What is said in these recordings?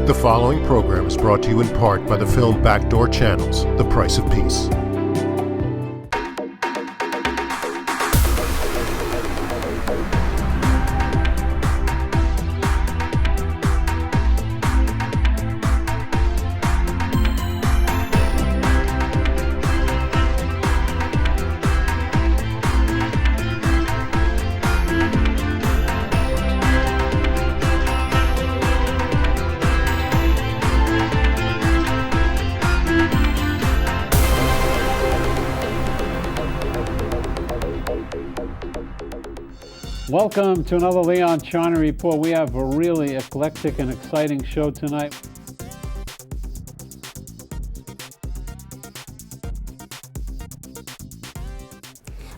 The following program is brought to you in part by the film Backdoor Channels, The Price of Peace. Welcome to another Leon Charney Report. We have a really eclectic and exciting show tonight.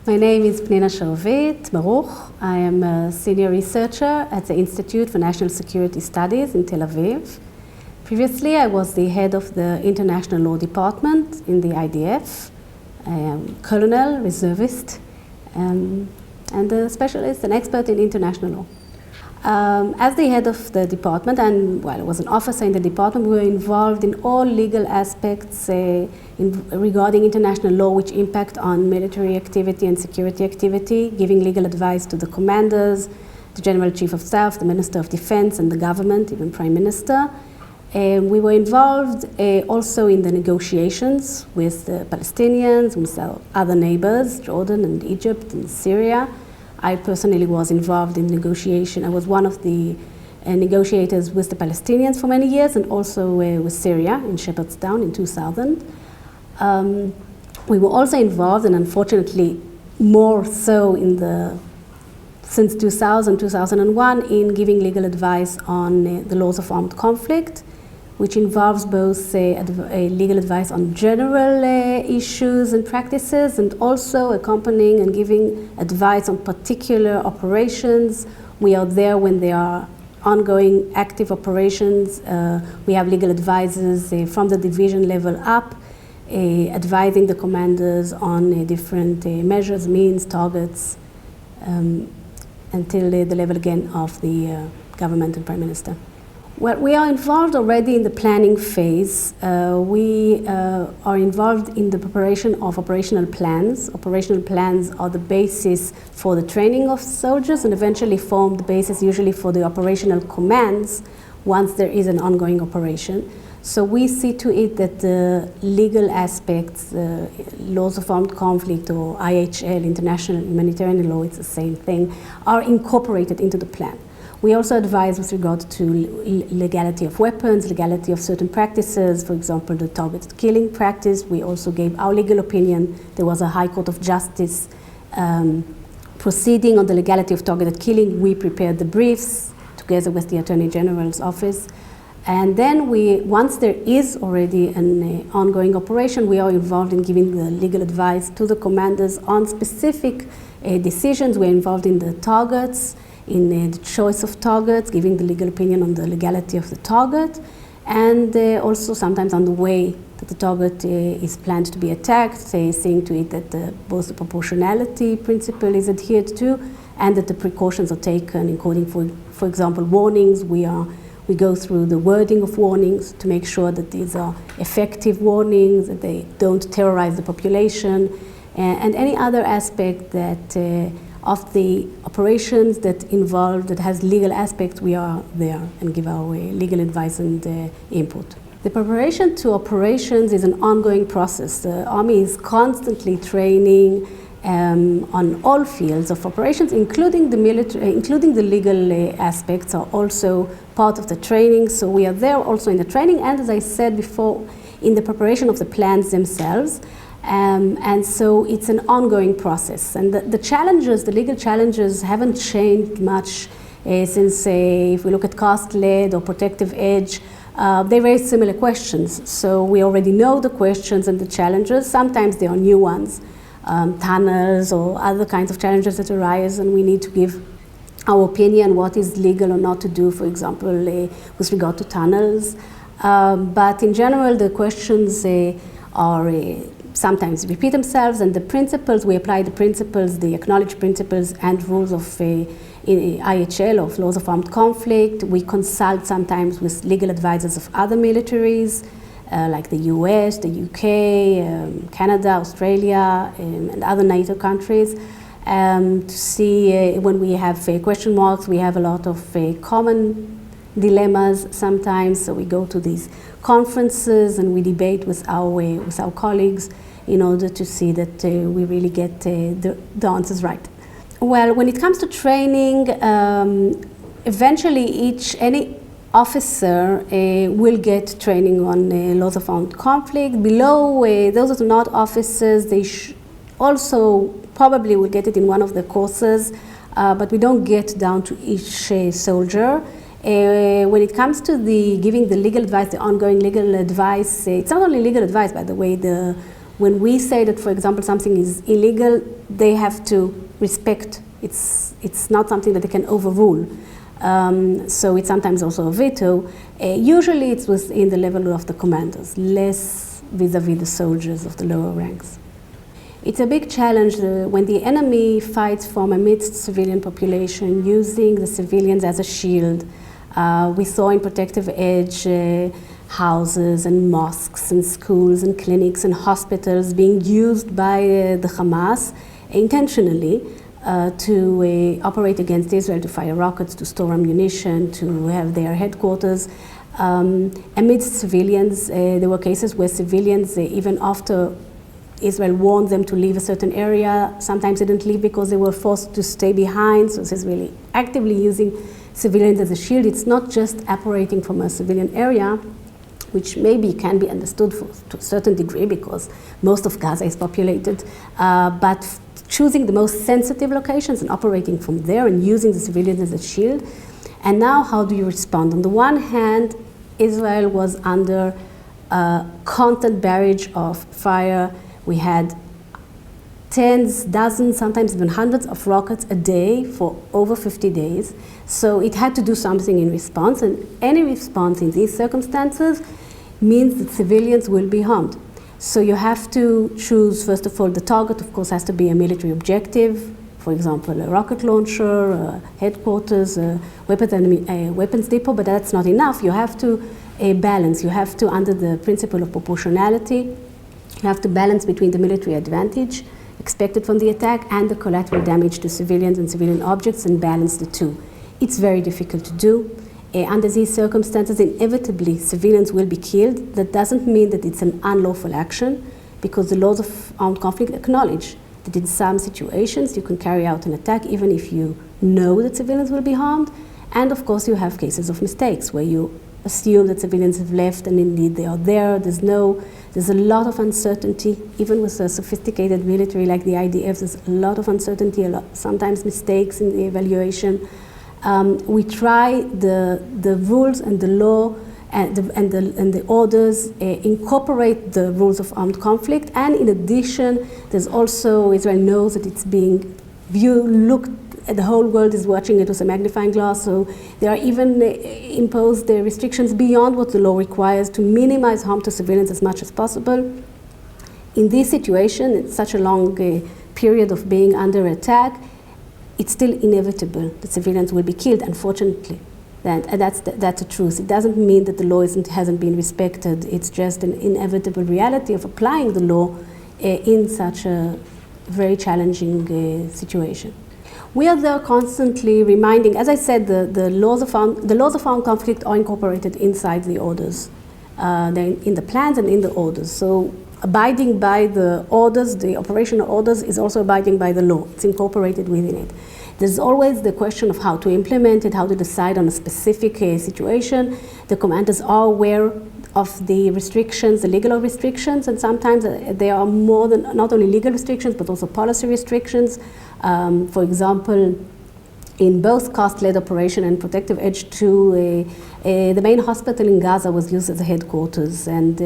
My name is Pnina Sharvit Baruch. I am a senior researcher at the Institute for National Security Studies in Tel Aviv. Previously, I was the head of the International Law Department in the IDF. I am colonel, reservist, and a specialist and expert in international law. As the head of the department, and while I was an officer in the department, we were involved in all legal aspects regarding international law which impact on military activity and security activity, giving legal advice to the commanders, the General Chief of Staff, the Minister of Defense, and the government, even Prime Minister. We were involved also in the negotiations with the Palestinians, with our other neighbors, Jordan and Egypt and Syria. I personally was involved in negotiation. I was one of the negotiators with the Palestinians for many years, and also with Syria in Shepherdstown in 2000. We were also involved, and unfortunately more so since 2000, 2001, in giving legal advice on the laws of armed conflict, which involves both legal advice on general issues and practices, and also accompanying and giving advice on particular operations. We are there when there are ongoing active operations. We have legal advisors from the division level up, advising the commanders on different measures, means, targets, until the level again of the government and Prime Minister. Well, we are involved already in the planning phase. We are involved in the preparation of operational plans. Operational plans are the basis for the training of soldiers and eventually form the basis usually for the operational commands once there is an ongoing operation. So we see to it that the legal aspects, laws of armed conflict or IHL, international humanitarian law, it's the same thing, are incorporated into the plan. We also advise with regard to legality of weapons, legality of certain practices, for example, the targeted killing practice. We also gave our legal opinion. There was a High Court of Justice proceeding on the legality of targeted killing. We prepared the briefs together with the Attorney General's office. And then once there is already an ongoing operation, we are involved in giving the legal advice to the commanders on specific decisions. We're involved in the targets, in the choice of targets, giving the legal opinion on the legality of the target, and also sometimes on the way that the target is planned to be attacked, seeing to it that both the proportionality principle is adhered to and that the precautions are taken, including, for example, warnings. We go through the wording of warnings to make sure that these are effective warnings, that they don't terrorize the population, and any other aspect that of the operations that has legal aspects. We are there and give our legal advice and input. The preparation to operations is an ongoing process. The Army is constantly training on all fields of operations, including the military, including the legal aspects are also part of the training. So we are there also in the training, and as I said before, in the preparation of the plans themselves. And so it's an ongoing process. And the legal challenges haven't changed much since, if we look at cost-led or protective edge, they raise similar questions. So we already know the questions and the challenges. Sometimes there are new ones, tunnels or other kinds of challenges that arise, and we need to give our opinion what is legal or not to do, for example, with regard to tunnels. But in general, the questions are sometimes repeat themselves, and the principles, we apply the principles, the acknowledged principles and rules of IHL, of laws of armed conflict. We consult sometimes with legal advisors of other militaries, like the US, the UK, Canada, Australia, and other NATO countries, to see when we have question marks. We have a lot of common dilemmas sometimes, so we go to these conferences and we debate with our colleagues in order to see that we really get the answers right. Well, when it comes to training, eventually any officer will get training on laws of armed conflict. Below, those that are not officers, they also probably will get it in one of the courses, but we don't get down to each soldier. When it comes to giving the legal advice, the ongoing legal advice, it's not only legal advice, by the way. When we say that, for example, something is illegal, they have to respect. It's not something that they can overrule. So it's sometimes also a veto. Usually it's within the level of the commanders, less vis-a-vis the soldiers of the lower ranks. It's a big challenge when the enemy fights from amidst civilian population, using the civilians as a shield. We saw in Protective Edge houses and mosques and schools and clinics and hospitals being used by the Hamas intentionally to operate against Israel, to fire rockets, to store ammunition, to have their headquarters. Amidst civilians, there were cases where civilians, even after Israel warned them to leave a certain area, sometimes they didn't leave because they were forced to stay behind. So this is really actively using civilians as a shield. It's not just operating from a civilian area, which maybe can be understood to a certain degree because most of Gaza is populated, but choosing the most sensitive locations and operating from there and using the civilians as a shield. And now how do you respond? On the one hand, Israel was under a constant barrage of fire. We had tens, dozens, sometimes even hundreds of rockets a day for over 50 days. So it had to do something in response, and any response in these circumstances means that civilians will be harmed. So you have to choose, first of all, the target, of course, has to be a military objective, for example, a rocket launcher, headquarters, weapons depot, but that's not enough. You have to balance. You have to, under the principle of proportionality, you have to balance between the military advantage expected from the attack and the collateral damage to civilians and civilian objects, and balance the two. It's very difficult to do. Under these circumstances, inevitably, civilians will be killed. That doesn't mean that it's an unlawful action, because the laws of armed conflict acknowledge that in some situations you can carry out an attack even if you know that civilians will be harmed. And of course, you have cases of mistakes where you assume that civilians have left and indeed they are there. There's a lot of uncertainty, even with a sophisticated military like the IDF. There's a lot of uncertainty, sometimes mistakes in the evaluation. We try the rules and the law and the orders incorporate the rules of armed conflict, and in addition, there's also, Israel knows that it's being looked at, the whole world is watching it with a magnifying glass, so there are even imposed restrictions beyond what the law requires to minimize harm to civilians as much as possible. In this situation, it's such a long period of being under attack, it's still inevitable that civilians will be killed, unfortunately. That's the truth. It doesn't mean that the law hasn't been respected. It's just an inevitable reality of applying the law in such a very challenging situation. We are there constantly reminding, as I said, the laws of armed conflict are incorporated inside the orders. They're in the plans and in the orders. So abiding by the orders, the operational orders, is also abiding by the law. It's incorporated within it. There's always the question of how to implement it, how to decide on a specific situation. The commanders are aware of the restrictions, the legal restrictions, and sometimes there are more than not only legal restrictions, but also policy restrictions. For example, in both cost-led operation and Protective Edge 2, The main hospital in Gaza was used as a headquarters, and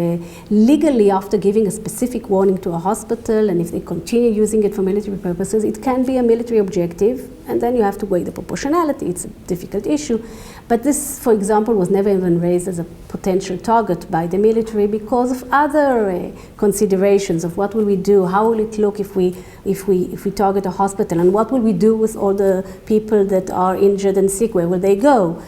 legally, after giving a specific warning to a hospital, and if they continue using it for military purposes, it can be a military objective, and then you have to weigh the proportionality. It's a difficult issue. But this, for example, was never even raised as a potential target by the military because of other considerations of what will we do, how will it look if we target a hospital, and what will we do with all the people that are injured and sick, where will they go?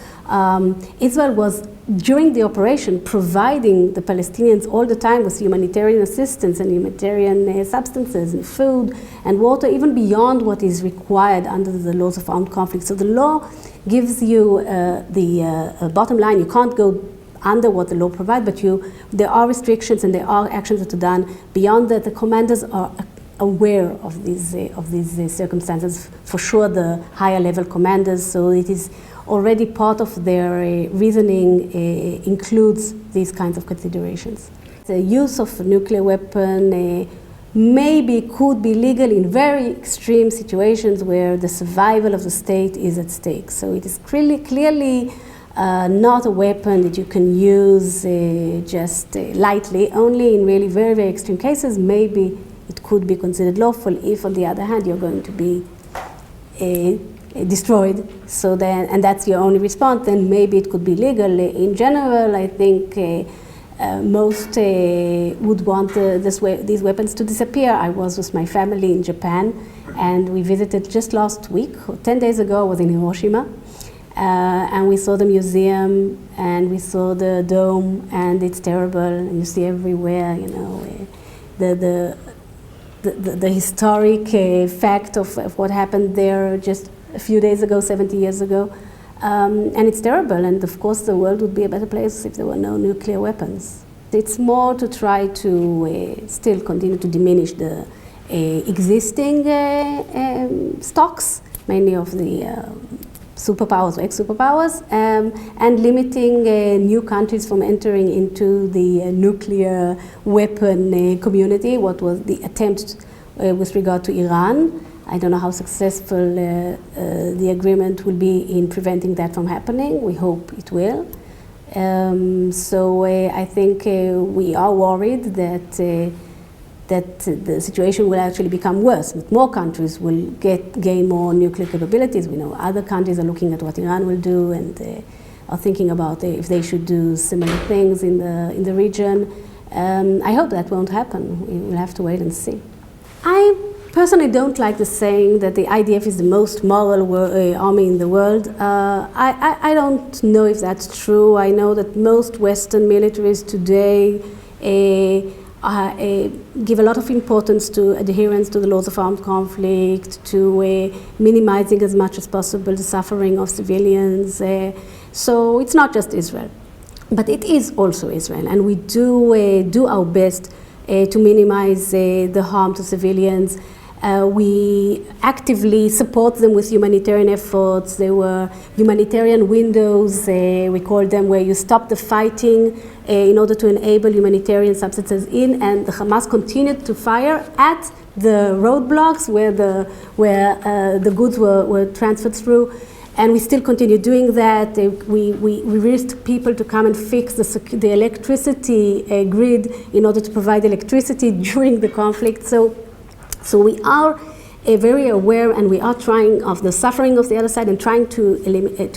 Israel was, during the operation, providing the Palestinians all the time with humanitarian assistance and humanitarian substances and food and water, even beyond what is required under the laws of armed conflict. So the law gives you the bottom line. You can't go under what the law provides, but there are restrictions and there are actions that are done. Beyond that, the commanders are aware of these circumstances. For sure, the higher level commanders. So it is already part of their reasoning includes these kinds of considerations. The use of a nuclear weapon maybe could be legal in very extreme situations where the survival of the state is at stake. So it is clearly not a weapon that you can use just lightly. Only in really very, very extreme cases, maybe it could be considered lawful if, on the other hand, you're going to be destroyed. So then, and that's your only response, then maybe it could be legal. In general, I think most would want these weapons to disappear. I was with my family in Japan, and we visited just last week, 10 days ago, I was in Hiroshima, and we saw the museum, and we saw the dome, and it's terrible, and you see everywhere, you know, the historic fact of what happened there just a few days ago, 70 years ago. And it's terrible, and of course the world would be a better place if there were no nuclear weapons. It's more to try to still continue to diminish the existing stocks, mainly of the superpowers or ex-superpowers, and limiting new countries from entering into the nuclear weapon community, what was the attempt with regard to Iran. I don't know how successful the agreement will be in preventing that from happening. We hope it will. So I think we are worried that the situation will actually become worse. That more countries will gain more nuclear capabilities. We know other countries are looking at what Iran will do and are thinking about if they should do similar things in the region. I hope that won't happen. We will have to wait and see. I personally don't like the saying that the IDF is the most moral army in the world. I don't know if that's true. I know that most Western militaries today give a lot of importance to adherence to the laws of armed conflict, to minimizing as much as possible the suffering of civilians. So it's not just Israel, but it is also Israel, and we do our best to minimize the harm to civilians. We actively support them with humanitarian efforts. There were humanitarian windows, we call them, where you stop the fighting in order to enable humanitarian substances in, and the Hamas continued to fire at the roadblocks where the goods were transferred through. And we still continue doing that. We risked people to come and fix the electricity grid in order to provide electricity during the conflict. So we are very aware, and we are trying of the suffering of the other side and trying to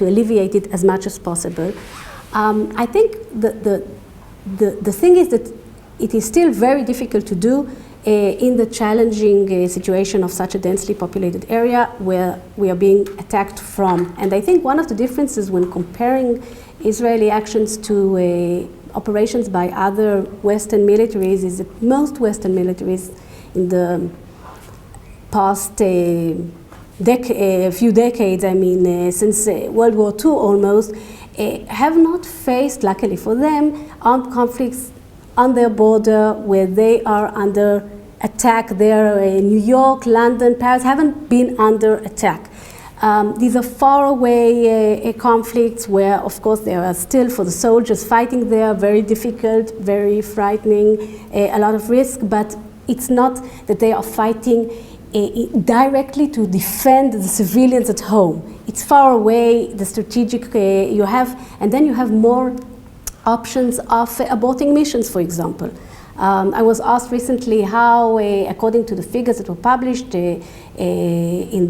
alleviate it as much as possible. I think the thing is that it is still very difficult to do in the challenging situation of such a densely populated area where we are being attacked from. And I think one of the differences when comparing Israeli actions to operations by other Western militaries is that most Western militaries in the past few decades, I mean, since World War II almost, have not faced, luckily for them, armed conflicts on their border where they are under attack. There, New York, London, Paris haven't been under attack. These are far away conflicts where, of course, there are still, for the soldiers fighting there, very difficult, very frightening, a lot of risk, but it's not that they are fighting directly to defend the civilians at home. It's far away, the strategic you have, and then you have more options of aborting missions, for example. I was asked recently how, according to the figures that were published in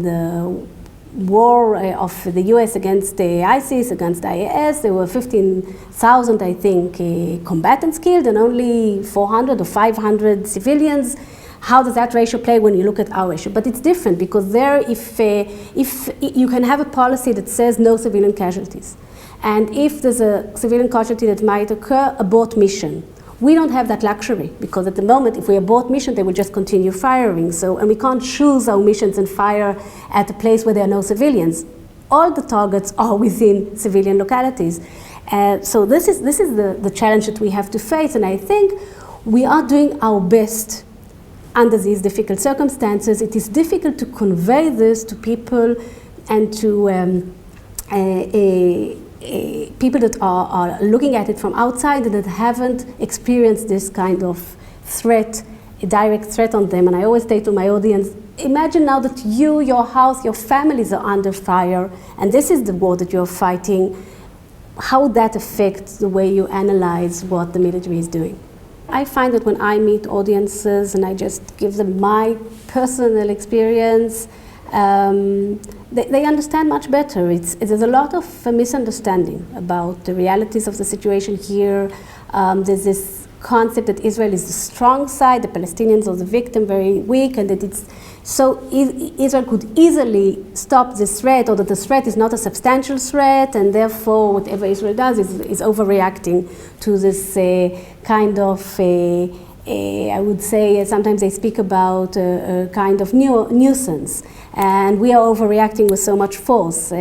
the war of the US against ISIS, against IS, there were 15,000, I think, combatants killed and only 400 or 500 civilians. How does that ratio play when you look at our ratio? But it's different because there, if you can have a policy that says no civilian casualties, and if there's a civilian casualty that might occur, abort mission. We don't have that luxury because at the moment, if we abort mission, they will just continue firing. So, and we can't choose our missions and fire at a place where there are no civilians. All the targets are within civilian localities. So this is the challenge that we have to face, and I think we are doing our best under these difficult circumstances. It is difficult to convey this to people and to people that are looking at it from outside and that haven't experienced this kind of threat, a direct threat on them. And I always say to my audience, imagine now that you, your house, your families are under fire, and this is the war that you're fighting, how that affects the way you analyze what the military is doing. I find that when I meet audiences and I just give them my personal experience, they understand much better. There's a lot of misunderstanding about the realities of the situation here. There's this concept that Israel is the strong side, the Palestinians are the victim, very weak, and that Israel could easily stop this threat, or that the threat is not a substantial threat, and therefore whatever Israel does is overreacting to this kind of I would say sometimes they speak about a kind of nuisance, and we are overreacting with so much force.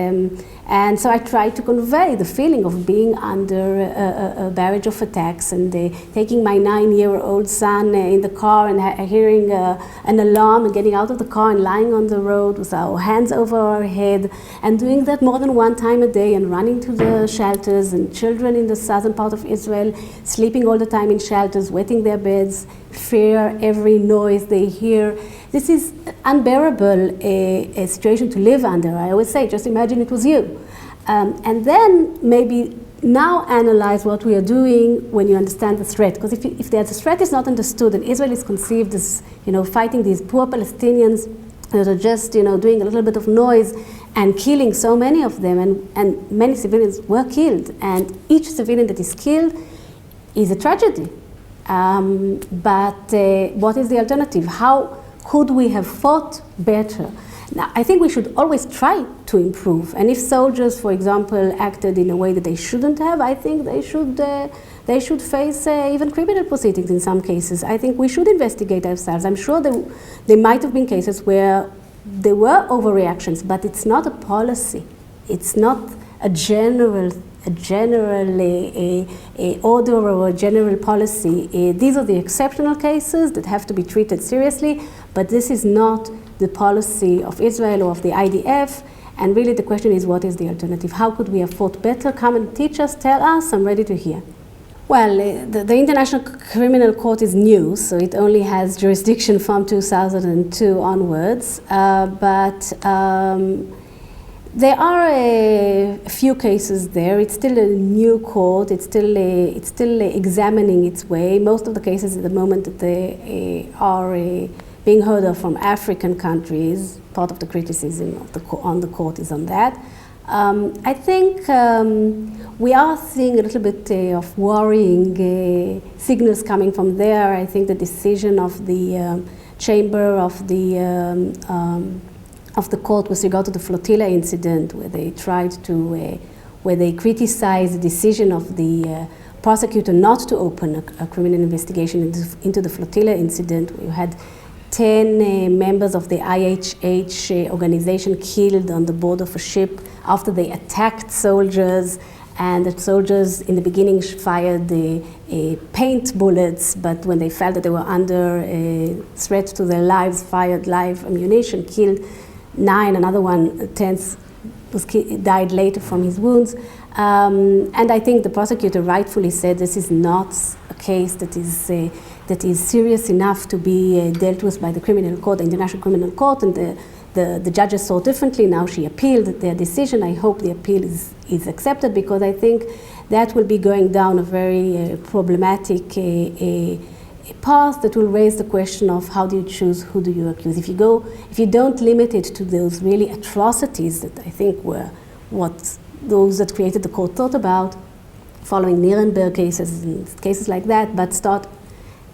And so I try to convey the feeling of being under a barrage of attacks and taking my 9-year-old son in the car and hearing an alarm and getting out of the car and lying on the road with our hands over our head and doing that more than one time a day and running to the shelters, and children in the southern part of Israel sleeping all the time in shelters, wetting their beds, fear every noise they hear. This is unbearable a situation to live under. I always say, just imagine it was you. And then maybe now analyze what we are doing when you understand the threat. Because if the threat is not understood and Israel is conceived as, fighting these poor Palestinians that are just, doing a little bit of noise and killing so many of them, and many civilians were killed. And each civilian that is killed is a tragedy. But what is the alternative? How could we have fought better? Now, I think we should always try to improve. And if soldiers, for example, acted in a way that they shouldn't have, I think they should face even criminal proceedings in some cases. I think we should investigate ourselves. I'm sure there might have been cases where there were overreactions, but it's not a policy. It's not a general order or a general policy. These are the exceptional cases that have to be treated seriously, but this is not the policy of Israel or of the IDF. And really the question is, what is the alternative? How could we have fought better? Come and teach us, tell us, I'm ready to hear. Well, the International Criminal Court is new, so it only has jurisdiction from 2002 onwards, but there are a few cases there. It's still a new court. It's still examining its way. Most of the cases at the moment that they are being heard of from African countries. Part of the criticism on the court is on that. I think we are seeing a little bit of worrying signals coming from there. I think the decision of the chamber of the court with regard to the flotilla incident, where they tried to, where they criticized the decision of the prosecutor not to open a criminal investigation into the flotilla incident. We had 10 members of the IHH organization killed on the board of a ship after they attacked soldiers, and the soldiers in the beginning fired paint bullets, but when they felt that they were under a threat to their lives, fired live ammunition, killed 9, another one, 10, died later from his wounds. And I think the prosecutor rightfully said this is not a case that is that is serious enough to be dealt with by the criminal court, the International Criminal Court, and the judges saw differently. Now she appealed their decision. I hope the appeal is accepted, because I think that will be going down a very problematic path that will raise the question of how do you choose, who do you accuse. If you don't limit it to those really atrocities that I think were what those that created the court thought about, following Nuremberg cases and cases like that, but start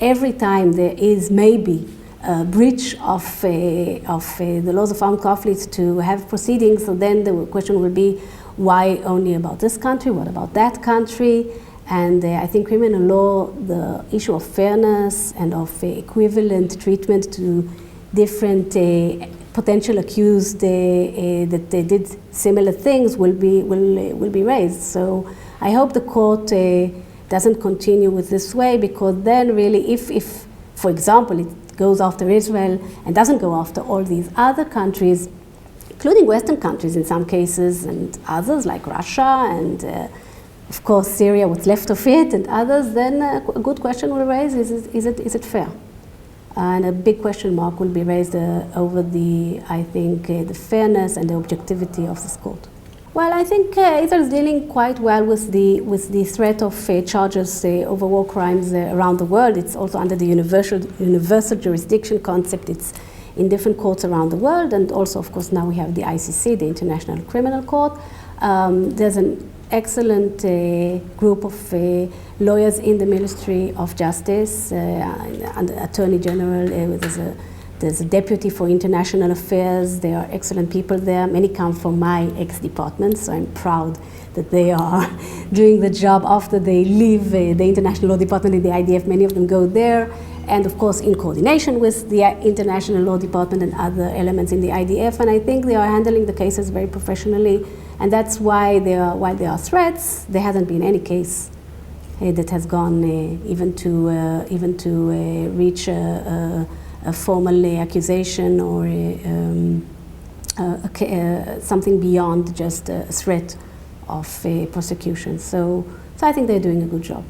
every time there is maybe a breach of the laws of armed conflict to have proceedings, so then the question will be, why only about this country? What about that country? And I think criminal law, the issue of fairness and of equivalent treatment to different potential accused that they did similar things will be raised. So I hope the court doesn't continue with this way, because then really if for example, it goes after Israel and doesn't go after all these other countries, including Western countries in some cases, and others like Russia and of course Syria, what's left of it, and others, then a good question will raise, is it fair? And a big question mark will be raised over the fairness and the objectivity of this court. Well, I think Israel is dealing quite well with the threat of charges over war crimes around the world. It's also under the universal jurisdiction concept. It's in different courts around the world, and also, of course, now we have the ICC, the International Criminal Court. There's an excellent group of lawyers in the Ministry of Justice, and the Attorney General. There's a deputy for international affairs. There are excellent people there. Many come from my ex-department, so I'm proud that they are doing the job after they leave the international law department in the IDF. Many of them go there, and of course in coordination with the international law department and other elements in the IDF. And I think they are handling the cases very professionally, and that's why there are threats. There hasn't been any case that has gone even to reach a formal accusation or something beyond just a threat of prosecution. So I think they're doing a good job.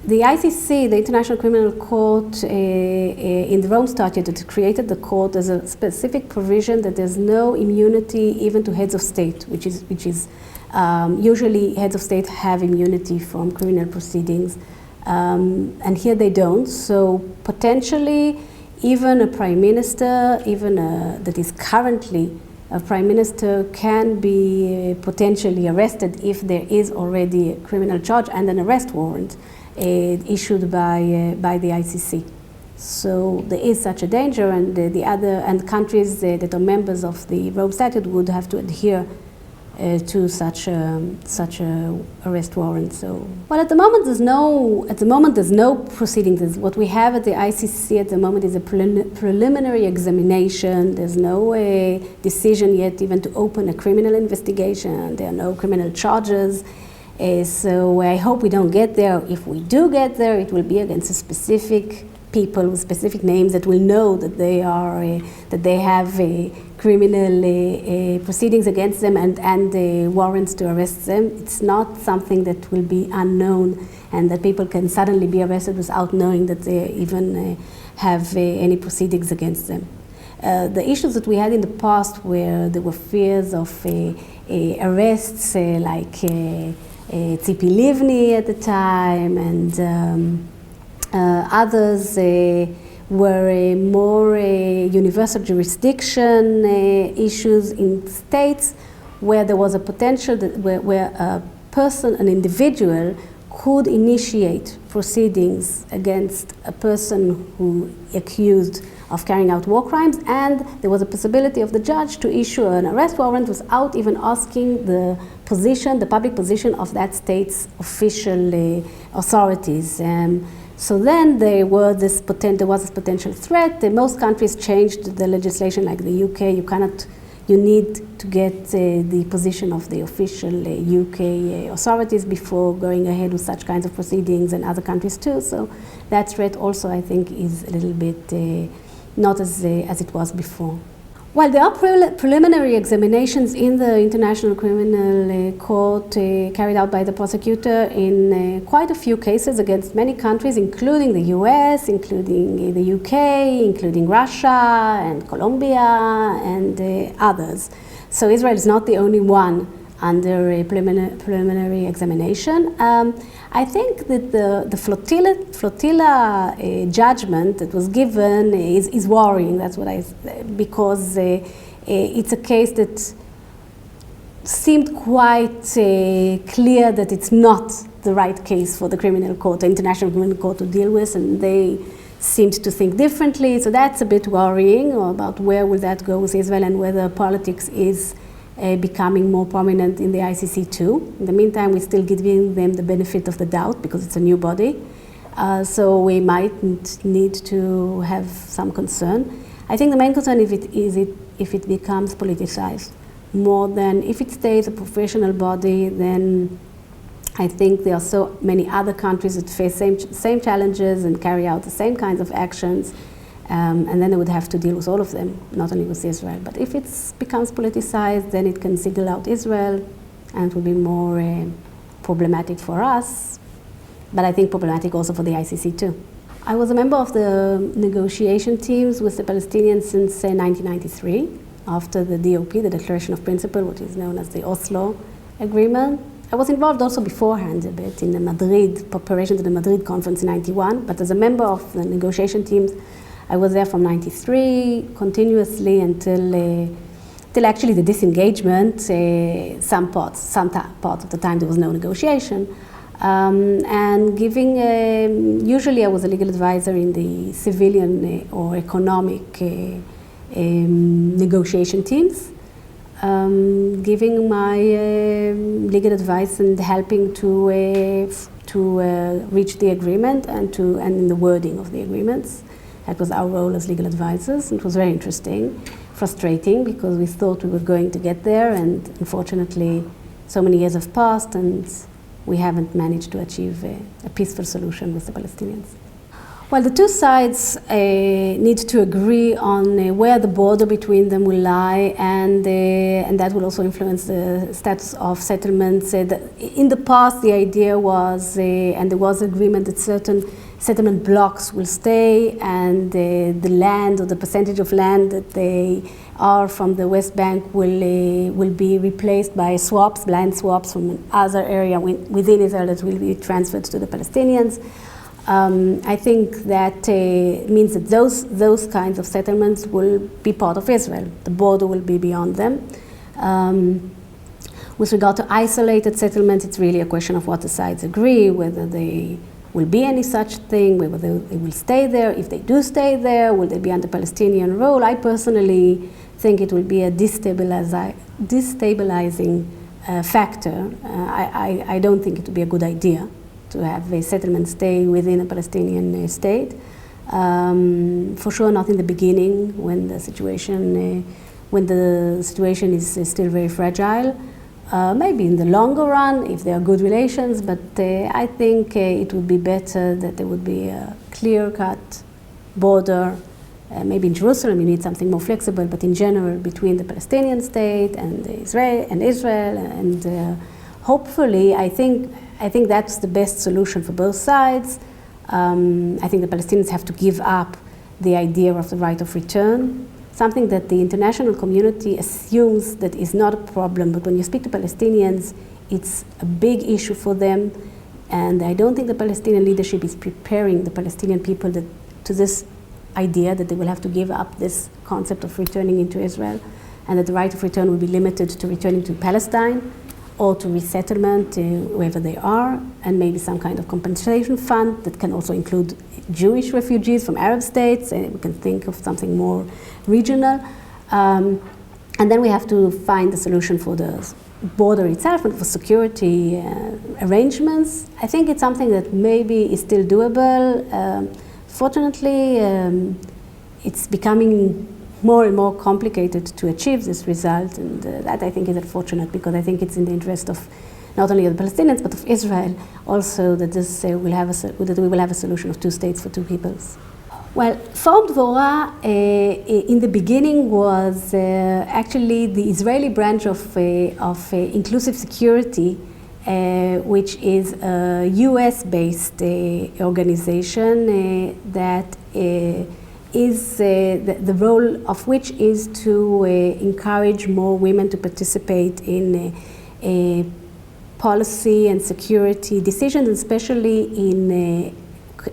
The ICC, the International Criminal Court, in the Rome Statute that created the court, there's a specific provision that there's no immunity even to heads of state, which is usually heads of state have immunity from criminal proceedings, and here they don't. So potentially, even a prime minister, that is currently a prime minister, can be potentially arrested if there is already a criminal charge and an arrest warrant issued by the ICC. So there is such a danger, and the countries that are members of the Rome Statute would have to adhere to such a arrest warrant. So, well, at the moment there's no proceedings. What we have at the ICC at the moment is a preliminary examination. There's no decision yet even to open a criminal investigation. There are no criminal charges. So I hope we don't get there. If we do get there, it will be against a specific people with specific names that will know that they have criminal proceedings against them and warrants to arrest them. It's not something that will be unknown and that people can suddenly be arrested without knowing that they even have any proceedings against them. The issues that we had in the past where there were fears of arrests like Tzipi Livni at the time and others were more universal jurisdiction issues in states where there was a potential where a person, an individual, could initiate proceedings against a person who accused of carrying out war crimes, and there was a possibility of the judge to issue an arrest warrant without even asking the public position of that state's official authorities. So then there was this potential threat. Most countries changed the legislation, like the UK. You need to get the position of the official UK authorities before going ahead with such kinds of proceedings, and other countries too. So that threat also, I think, is a little bit not as it was before. Well, there are preliminary examinations in the International Criminal Court carried out by the prosecutor in quite a few cases against many countries, including the US, including the UK, including Russia and Colombia and others. So Israel is not the only one under a preliminary examination. I think that the flotilla judgment that was given is worrying. That's what because it's a case that seemed quite clear that it's not the right case for the criminal court, the International Criminal Court, to deal with, and they seemed to think differently. So that's a bit worrying about where will that go with Israel and whether politics is becoming more prominent in the ICC too. In the meantime, we're still giving them the benefit of the doubt because it's a new body. So we might need to have some concern. I think the main concern if it becomes politicized. More than if it stays a professional body, then I think there are so many other countries that face same challenges and carry out the same kinds of actions. And then they would have to deal with all of them, not only with Israel. But if it becomes politicized, then it can single out Israel, and it will be more problematic for us, but I think problematic also for the ICC too. I was a member of the negotiation teams with the Palestinians since 1993, after the DOP, the Declaration of Principle, which is known as the Oslo Agreement. I was involved also beforehand a bit in the Madrid, preparation to the Madrid conference in '91, but as a member of the negotiation teams, I was there from '93 continuously until actually the disengagement. Some parts of the time there was no negotiation, and giving. Usually, I was a legal advisor in the civilian or economic negotiation teams, giving my legal advice and helping to reach the agreement and in the wording of the agreements. That was our role as legal advisors. It was very interesting, frustrating, because we thought we were going to get there, and unfortunately, so many years have passed, and we haven't managed to achieve a peaceful solution with the Palestinians. Well, the two sides need to agree on where the border between them will lie, and that will also influence the status of settlements. In the past, the idea was, and there was agreement that certain settlement blocks will stay, and the land or the percentage of land that they are from the West Bank will be replaced by swaps, land swaps from other area within Israel that will be transferred to the Palestinians. I think that means that those kinds of settlements will be part of Israel. The border will be beyond them. With regard to isolated settlements, it's really a question of what the sides agree, whether they will be any such thing, whether they will stay there. If they do stay there, will they be under Palestinian rule? I personally think it will be a destabilizing factor. I don't think it would be a good idea to have a settlement stay within a Palestinian state. For sure not in the beginning, when the situation is still very fragile. Maybe in the longer run, if there are good relations, but I think it would be better that there would be a clear-cut border. Maybe in Jerusalem you need something more flexible, but in general between the Palestinian state and Israel, and hopefully I think that's the best solution for both sides. I think the Palestinians have to give up the idea of the right of return, something that the international community assumes that is not a problem, but when you speak to Palestinians, it's a big issue for them, and I don't think the Palestinian leadership is preparing the Palestinian people to this idea that they will have to give up this concept of returning into Israel, and that the right of return will be limited to returning to Palestine or to resettlement wherever they are, and maybe some kind of compensation fund that can also include Jewish refugees from Arab states. We can think of something more regional. And then we have to find a solution for the border itself and for security arrangements. I think it's something that maybe is still doable. Fortunately, it's becoming more and more complicated to achieve this result, and that I think is unfortunate, because I think it's in the interest of not only of the Palestinians but of Israel also that we will have a solution of two states for two peoples. Well, Forum Dvorah in the beginning was actually the Israeli branch of Inclusive Security, which is a US-based organization that is the role of which is to encourage more women to participate in policy and security decisions, especially in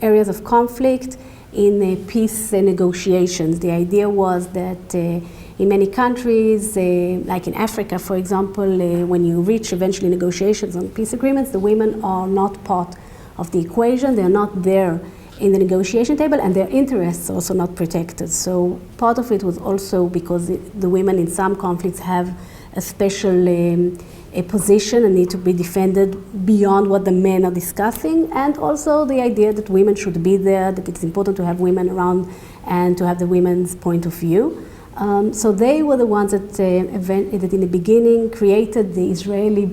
areas of conflict, in peace negotiations. The idea was that in many countries, like in Africa, for example, when you reach eventually negotiations on peace agreements, the women are not part of the equation. They're not there in the negotiation table, and their interests are also not protected. So part of it was also because the women in some conflicts have a special a position and need to be defended beyond what the men are discussing, and also the idea that women should be there, that it's important to have women around and to have the women's point of view. So they were the ones that in the beginning created the Israeli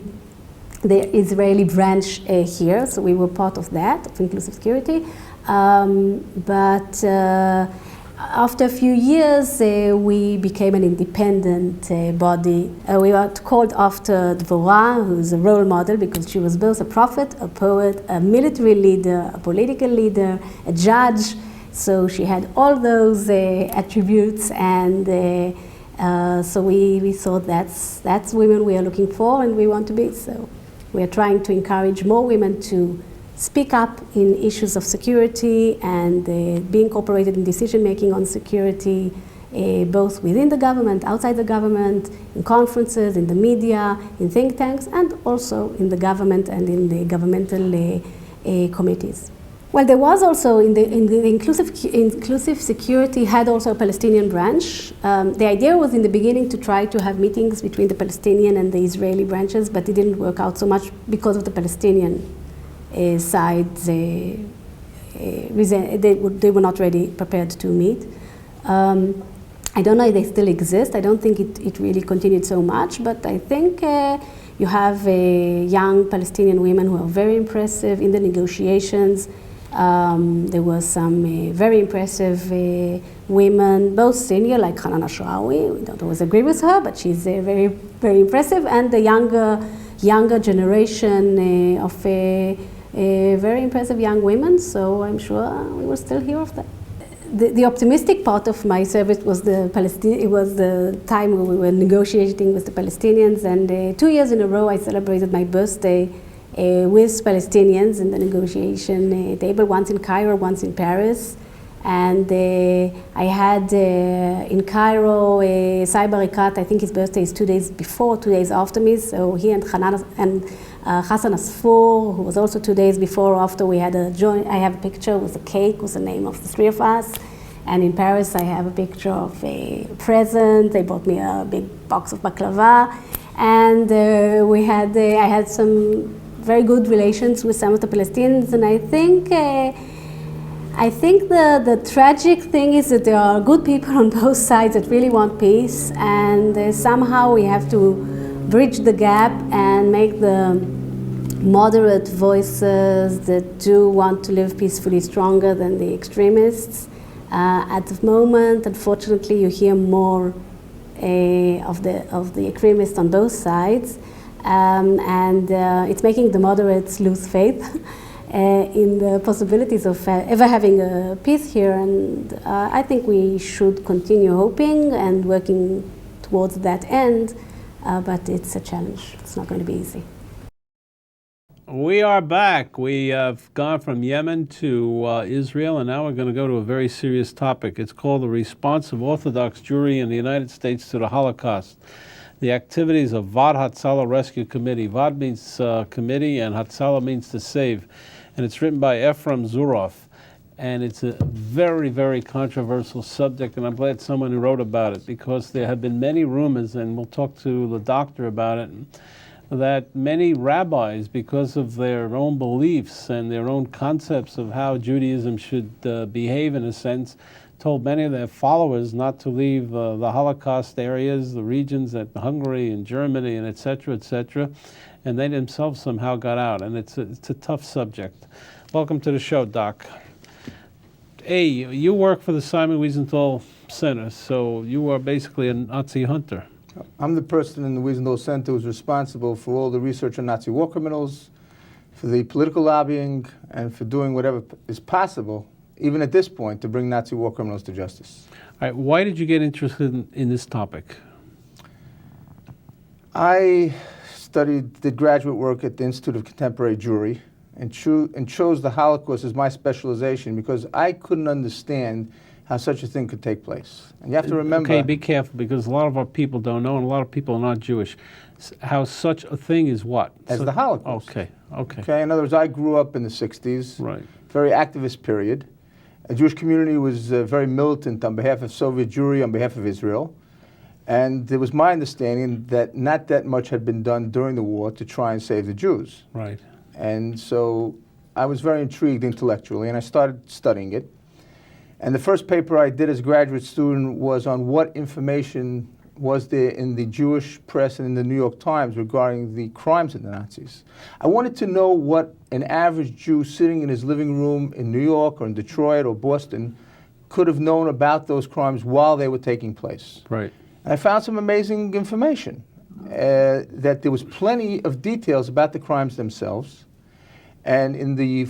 branch here, so we were part of that, of Inclusive Security. But after a few years, we became an independent body. We were called after Dvorah, who's a role model because she was both a prophet, a poet, a military leader, a political leader, a judge. So she had all those attributes, and so we thought that's women we are looking for and we want to be. So we are trying to encourage more women to speak up in issues of security and be incorporated in decision-making on security, both within the government, outside the government, in conferences, in the media, in think tanks, and also in the government and in the governmental committees. Well, there was also, in the inclusive security had also a Palestinian branch. The idea was in the beginning to try to have meetings between the Palestinian and the Israeli branches, but it didn't work out so much because of the Palestinian side. They were not ready, prepared to meet. I don't know if they still exist. I don't think it really continued so much, but I think you have young Palestinian women who are very impressive in the negotiations. There were some very impressive women, both senior, like Hanan Ashrawi. We don't always agree with her, but she's very, very impressive. And the younger generation of very impressive young women. So I'm sure we will still hear of that. The optimistic part of my service was it was the time when we were negotiating with the Palestinians. And 2 years in a row, I celebrated my birthday with Palestinians in the negotiation table, once in Cairo, once in Paris. And I had in Cairo Saib Arikat. I think his birthday is 2 days before, 2 days after me. So he and Hassan Asfour, who was also 2 days before or after, we had a joint. I have a picture with a cake with the name of the three of us. And in Paris, I have a picture of a present. They brought me a big box of baklava. And I had some very good relations with some of the Palestinians, and I think the tragic thing is that there are good people on both sides that really want peace, and somehow we have to bridge the gap and make the moderate voices that do want to live peacefully stronger than the extremists. At the moment, unfortunately, you hear more of the extremists on both sides. And it's making the moderates lose faith in the possibilities of ever having a peace here. And I think we should continue hoping and working towards that end, but it's a challenge. It's not going to be easy. We are back. We have gone from Yemen to Israel, and now we're going to go to a very serious topic. It's called the response of Orthodox Jewry in the United States to the Holocaust. The activities of Vad Hatzalah Rescue Committee. Vad means committee, and Hatzalah means to save. And it's written by Efraim Zuroff. And it's a very, very controversial subject, and I'm glad someone wrote about it, because there have been many rumors, and we'll talk to the doctor about it, that many rabbis, because of their own beliefs and their own concepts of how Judaism should behave in a sense, told many of their followers not to leave the Holocaust areas, the regions at Hungary and Germany and et cetera, and they themselves somehow got out, and it's a tough subject. Welcome to the show, Doc. You work for the Simon Wiesenthal Center, so you are basically a Nazi hunter. I'm the person in the Wiesenthal Center who's responsible for all the research on Nazi war criminals, for the political lobbying, and for doing whatever is possible, even at this point, to bring Nazi war criminals to justice. All right, why did you get interested in this topic? I did graduate work at the Institute of Contemporary Jewry and chose the Holocaust as my specialization because I couldn't understand how such a thing could take place. And you have to remember... Okay, be careful, because a lot of our people don't know, and a lot of people are not Jewish. How such a thing is what? As the Holocaust. Okay. Okay, in other words, I grew up in the 60s, right. Very activist period. The Jewish community was very militant on behalf of Soviet Jewry, on behalf of Israel. And it was my understanding that not that much had been done during the war to try and save the Jews. Right. And so I was very intrigued intellectually, and I started studying it. And the first paper I did as a graduate student was on what information was there in the Jewish press and in the New York Times regarding the crimes of the Nazis. I wanted to know what an average Jew sitting in his living room in New York or in Detroit or Boston could have known about those crimes while they were taking place. Right. And I found some amazing information, that there was plenty of details about the crimes themselves. And in the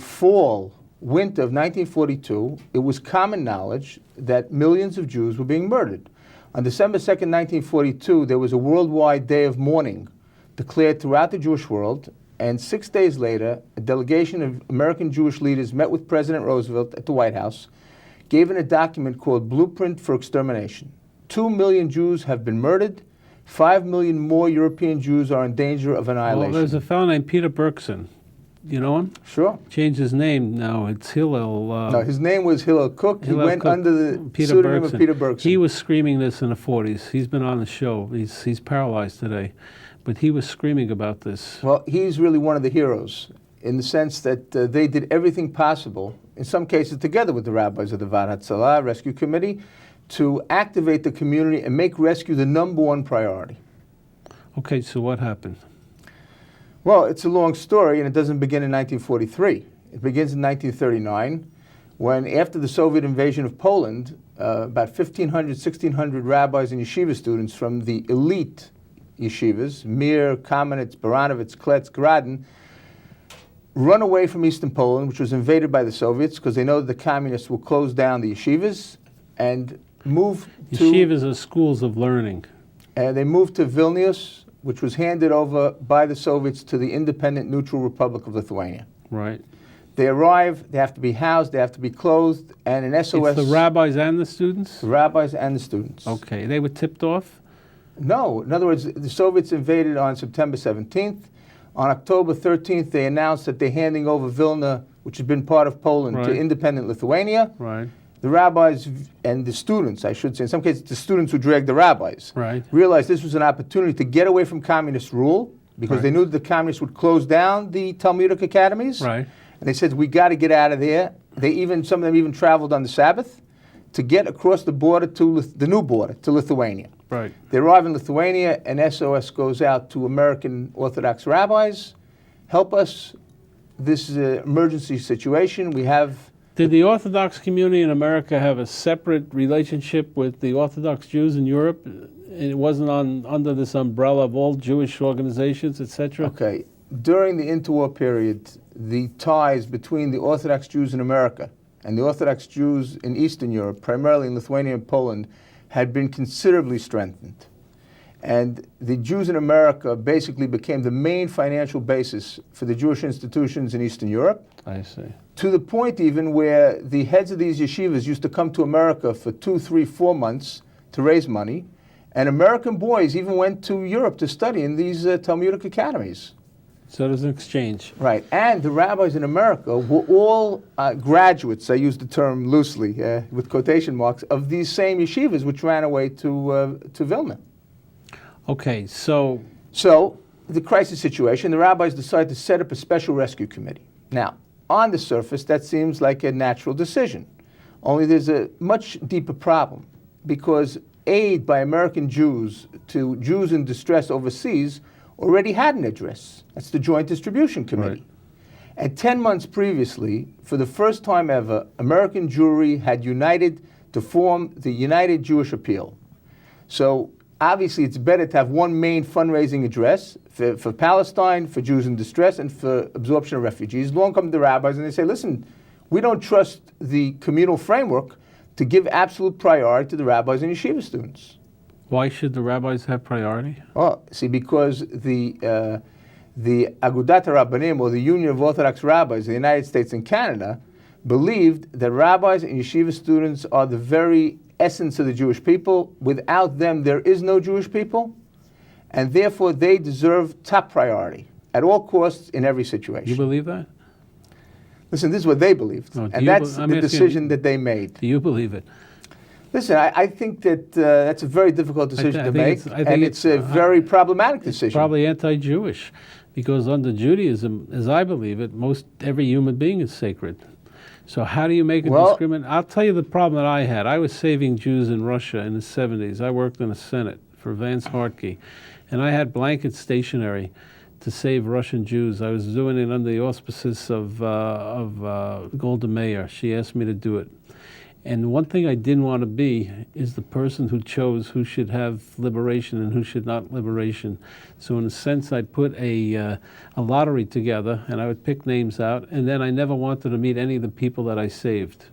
winter of 1942, it was common knowledge that millions of Jews were being murdered. On December 2nd, 1942, there was a worldwide day of mourning declared throughout the Jewish world, and 6 days later, a delegation of American Jewish leaders met with President Roosevelt at the White House, gave him a document called Blueprint for Extermination. 2 million Jews have been murdered. 5 million more European Jews are in danger of annihilation. Well, there's a fellow named Peter Bergson. You know him? Sure. Changed his name now. It's Hillel. No, his name was Hillel Cook. He went under the pseudonym of Peter Bergson. He was screaming this in the 40s. He's been on the show. He's paralyzed today. But he was screaming about this. Well, he's really one of the heroes in the sense that they did everything possible, in some cases together with the rabbis of the Vad Hatzalah Rescue Committee, to activate the community and make rescue the #1 priority. Okay, so what happened? Well, it's a long story, and it doesn't begin in 1943. It begins in 1939, when after the Soviet invasion of Poland, about 1,500, 1,600 rabbis and yeshiva students from the elite yeshivas, Mir, Kamenetz, Baranovitz, Kletz, Gradin, run away from Eastern Poland, which was invaded by the Soviets, because they know that the communists will close down the yeshivas, and move to... Yeshivas are schools of learning. They moved to Vilnius, which was handed over by the Soviets to the independent neutral Republic of Lithuania. Right. They arrive, they have to be housed, they have to be clothed, and an SOS... It's the rabbis and the students? The rabbis and the students. Okay. They were tipped off? No. In other words, the Soviets invaded on September 17th. On October 13th, they announced that they're handing over Vilna, which had been part of Poland, to independent Lithuania. Right. The rabbis and the students, I should say, in some cases the students who dragged the rabbis, realized this was an opportunity to get away from communist rule, because they knew that the communists would close down the Talmudic academies. Right. And they said, we got to get out of there. Some of them even traveled on the Sabbath to get across the border to the new border, to Lithuania. Right. They arrive in Lithuania, and SOS goes out to American Orthodox rabbis, help us. This is an emergency situation. We have... Did the Orthodox community in America have a separate relationship with the Orthodox Jews in Europe? It wasn't under this umbrella of all Jewish organizations, etc.? Okay. During the interwar period, the ties between the Orthodox Jews in America and the Orthodox Jews in Eastern Europe, primarily in Lithuania and Poland, had been considerably strengthened. And the Jews in America basically became the main financial basis for the Jewish institutions in Eastern Europe. I see. To the point even where the heads of these yeshivas used to come to America for 2, 3, 4 months to raise money. And American boys even went to Europe to study in these Talmudic academies. So there's an exchange. Right. And the rabbis in America were all graduates, I use the term loosely, with quotation marks, of these same yeshivas which ran away to Vilna. Okay, so the crisis situation, the rabbis decided to set up a special rescue committee. Now, on the surface, that seems like a natural decision. Only there's a much deeper problem, because aid by American Jews to Jews in distress overseas already had an address. That's the Joint Distribution Committee. Right. And 10 months previously, for the first time ever, American Jewry had united to form the United Jewish Appeal. So obviously it's better to have one main fundraising address for Palestine, for Jews in distress, and for absorption of refugees. Along come the rabbis and they say, listen, we don't trust the communal framework to give absolute priority to the rabbis and yeshiva students. Why should the rabbis have priority? Oh, see, because the Agudat HaRabbanim, or the Union of Orthodox Rabbis in the United States and Canada, believed that rabbis and yeshiva students are the very essence of the Jewish people. Without them, there is no Jewish people, and therefore they deserve top priority at all costs in every situation. You believe that? Listen, this is what they believed, and that's the decision that they made. Do you believe it? Listen, I think that that's a very difficult decision to make, and it's a very problematic decision. Probably anti-Jewish, because under Judaism, as I believe it, every human being is sacred. So how do you make a discrimination? I'll tell you the problem that I had. I was saving Jews in Russia in the 70s. I worked in the Senate for Vance Hartke, and I had blanket stationery to save Russian Jews. I was doing it under the auspices of Golda Meir. She asked me to do it. And one thing I didn't want to be is the person who chose who should have liberation and who should not liberation. So in a sense, I put a lottery together, and I would pick names out, and then I never wanted to meet any of the people that I saved.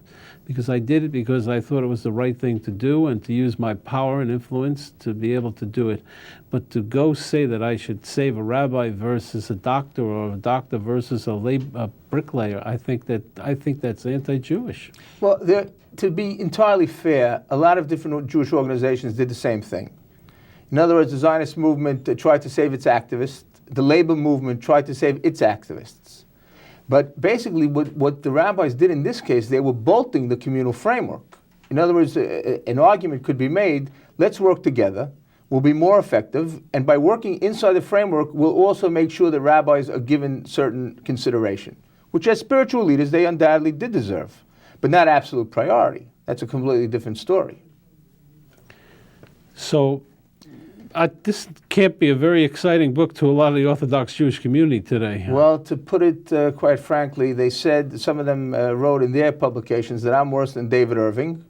Because I did it because I thought it was the right thing to do and to use my power and influence to be able to do it. But to go say that I should save a rabbi versus a doctor, or a doctor versus a bricklayer, I think that's anti-Jewish. Well, to be entirely fair, a lot of different Jewish organizations did the same thing. In other words, the Zionist movement tried to save its activists. The labor movement tried to save its activists. But basically what the rabbis did in this case, they were bolting the communal framework. In other words, an argument could be made, let's work together, we'll be more effective, and by working inside the framework, we'll also make sure that rabbis are given certain consideration, which as spiritual leaders, they undoubtedly did deserve, but not absolute priority. That's a completely different story. So this can't be a very exciting book to a lot of the Orthodox Jewish community today. Well, to put it quite frankly, they said, some of them wrote in their publications that I'm worse than David Irving,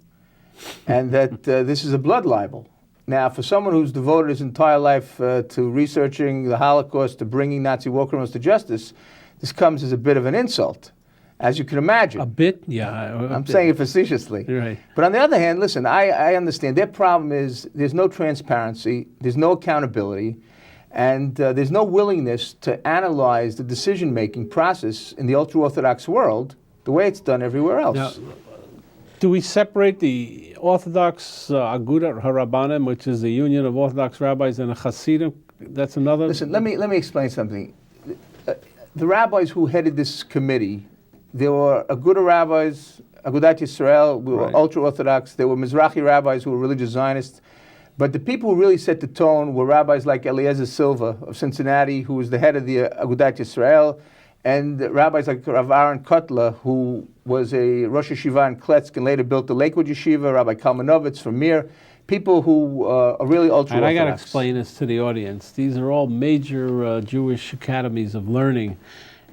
and that this is a blood libel. Now, for someone who's devoted his entire life to researching the Holocaust, to bringing Nazi war criminals to justice, this comes as a bit of an insult, as you can imagine. A bit? Yeah. I'm saying it facetiously. Right. But on the other hand, listen, I understand. Their problem is there's no transparency, there's no accountability, and there's no willingness to analyze the decision-making process in the ultra-Orthodox world the way it's done everywhere else. Now, do we separate the Orthodox Agudat HaRabbanim, which is the Union of Orthodox Rabbis, and a Hasidim? That's another? Listen, let me explain something. The rabbis who headed this committee, there were Agudat rabbis, Agudat Yisrael, who were ultra-Orthodox. There were Mizrahi rabbis who were religious Zionists. But the people who really set the tone were rabbis like Eliezer Silva of Cincinnati, who was the head of the Agudat Yisrael, and rabbis like Rav Aaron Kotler, who was a Rosh Yeshiva in Kletsk and later built the Lakewood Yeshiva, Rabbi Kalmanovitz from Mir, people who are really ultra-Orthodox. And I got to explain this to the audience. These are all major Jewish academies of learning.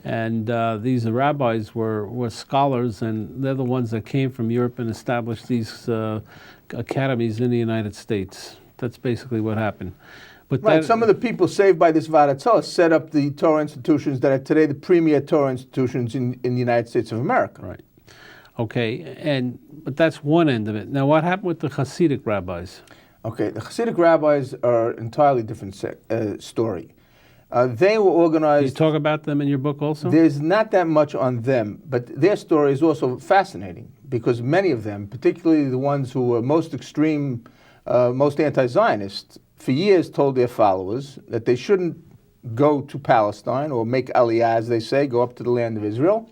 And these rabbis were scholars, and they're the ones that came from Europe and established these academies in the United States. That's basically what happened. But right, some of the people saved by this Vadatzah set up the Torah institutions that are today the premier Torah institutions in the United States of America. Right. Okay, but that's one end of it. Now, what happened with the Hasidic rabbis? Okay, the Hasidic rabbis are an entirely different story. They were organized... You talk about them in your book also? There's not that much on them, but their story is also fascinating because many of them, particularly the ones who were most extreme, most anti-Zionist, for years told their followers that they shouldn't go to Palestine or make aliyah, as they say, go up to the land of Israel.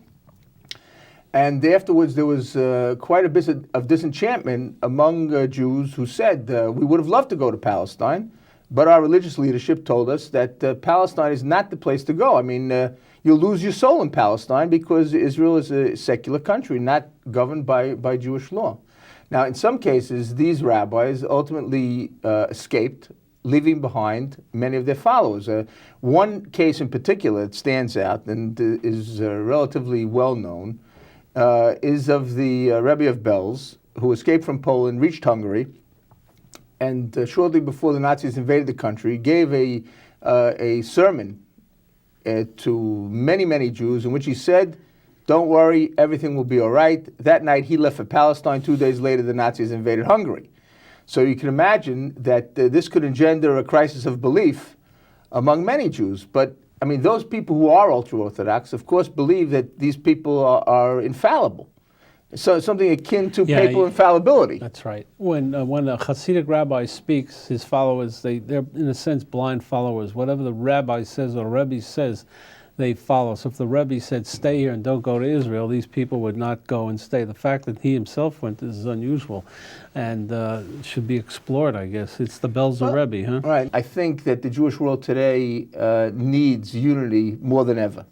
And afterwards, there was quite a bit of disenchantment among Jews who said, we would have loved to go to Palestine, but our religious leadership told us that Palestine is not the place to go. I mean, you'll lose your soul in Palestine because Israel is a secular country, not governed by Jewish law. Now, in some cases, these rabbis ultimately escaped, leaving behind many of their followers. One case in particular that stands out and is relatively well known is of the Rebbe of Belz, who escaped from Poland, reached Hungary, and shortly before the Nazis invaded the country, gave a sermon to many, many Jews in which he said, "Don't worry, everything will be all right." That night he left for Palestine. 2 days later, the Nazis invaded Hungary. So you can imagine that this could engender a crisis of belief among many Jews. But, I mean, those people who are ultra-Orthodox, of course, believe that these people are infallible. So something akin to papal infallibility. That's right. When a Hasidic rabbi speaks, his followers, they're in a sense blind followers. Whatever the rabbi says or Rebbe says, they follow. So if the Rebbe said, stay here and don't go to Israel, these people would not go and stay. The fact that he himself went is unusual and should be explored, I guess. It's the Belzer Rebbe, huh? Right. I think that the Jewish world today needs unity more than ever.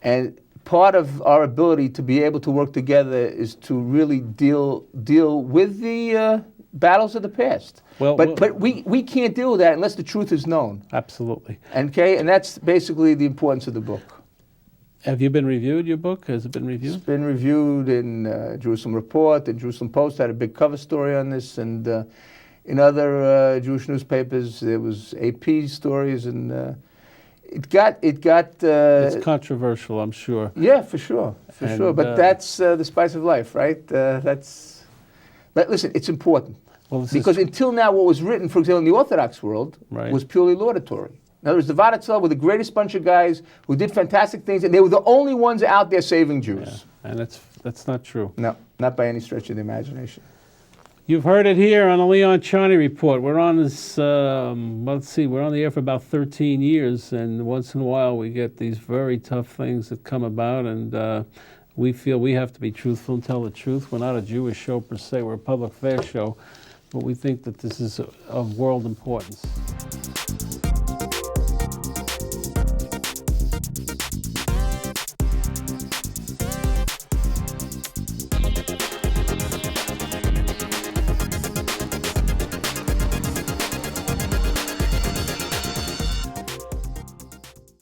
And part of our ability to be able to work together is to really deal with the battles of the past. But we can't deal with that unless the truth is known. Absolutely. Okay, and that's basically the importance of the book. Have you been reviewed, your book? Has it been reviewed? It's been reviewed in Jerusalem Report. The Jerusalem Post had a big cover story on this, and in other Jewish newspapers there was AP stories, and it got. It's controversial, I'm sure. Yeah, for sure. But that's the spice of life, right? But listen, it's important. Well, because until now, what was written, for example, in the Orthodox world, was purely laudatory. In other words, the Vadatzel were the greatest bunch of guys who did fantastic things, and they were the only ones out there saving Jews. Yeah, and that's not true. No, not by any stretch of the imagination. You've heard it here on the Leon Charney Report. We're on this, let's see, we're on the air for about 13 years, and once in a while we get these very tough things that come about, and we feel we have to be truthful and tell the truth. We're not a Jewish show per se, we're a public affairs show, but we think that this is of world importance.